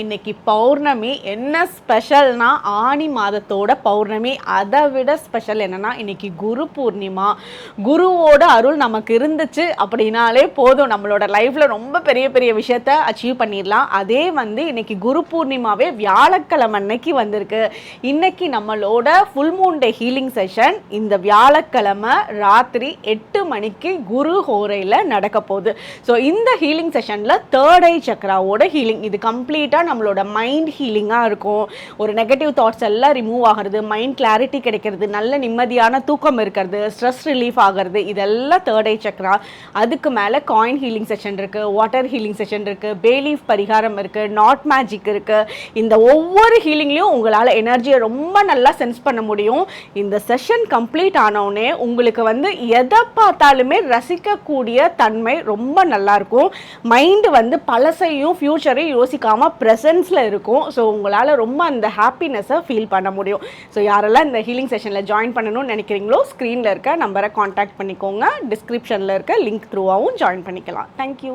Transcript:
இன்னைக்கு பௌர்ணமி என்ன ஸ்பெஷல்னா ஆனி மாதத்தோட பௌர்ணமி. அதை விட ஸ்பெஷல் என்னன்னா இன்னைக்கு குரு பூர்ணிமா. குருவோட அருள் நமக்கு இருந்துச்சு அப்படின்னாலே போதும், நம்மளோட லைஃப்ல ரொம்ப பெரிய பெரிய விஷயத்த அச்சீவ் பண்ணிடலாம். அதே இன்னைக்கு குரு பூர்ணிமாவே வியாழக்கிழமை அன்னைக்கு வந்திருக்கு. இன்னைக்கு நம்மளோட full moon day healing session இந்த வியாழக்கிழமை ராத்திரி 8 மணிக்கு குரு ஹோரையில் நடக்க போகுது. ஸோ இந்த ஹீலிங் செஷனில் தேர்ட் ஐ சக்ராவோட ஹீலிங். இது கம்ப்ளீட்டாக நம்மளோட மைண்ட் ஹீலிங்காக இருக்கும். ஒரு நெகட்டிவ் தாட்ஸ் எல்லாம் ரிமூவ் ஆகிறது, மைண்ட் கிளாரிட்டி கிடைக்கிறது, நல்ல நிம்மதியான தூக்கம் இருக்கிறது, ஸ்ட்ரெஸ் ரிலீஃப் ஆகிறது, இதெல்லாம் தேர்ட் ஐ சக்ரா. அதுக்கு மேலே காயின் ஹீலிங் செஷன் இருக்குது, வாட்டர் ஹீலிங் செஷன் இருக்குது, பேலீஃப் பரிகாரம் இருக்குது, நாட் மேஜிக் இருக்குது. இந்த ஒவ்வொரு ஹீலிங்லேயும் உங்களால் எனர்ஜியை ரொம்ப நல்லா சென்ஸ் பண்ண முடியும். இந்த செஷன் கம்ப்ளீட் ஆனவுடனே உங்களுக்கு எதை பார்த்தாலுமே ரசிக்கக்கூடிய தன்மை ரொம்ப நல்லாயிருக்கும். மைண்டு பழசையும் ஃப்யூச்சரையும் யோசிக்காமல் ப்ரெசன்ஸில் இருக்கும். ஸோ உங்களால் ரொம்ப அந்த ஹாப்பினஸை ஃபீல் பண்ண முடியும். ஸோ யாரெல்லாம் இந்த ஹீலிங் செஷனில் ஜாயின் பண்ணணும்னு நினைக்கிறீங்களோ ஸ்க்ரீனில் இருக்க நம்பரை காண்டாக்ட் பண்ணிக்கோங்க. டிஸ்கிரிப்ஷனில் இருக்க லிங்க் த்ரூவாகவும் ஜாயின் பண்ணிக்கலாம். தேங்க்யூ.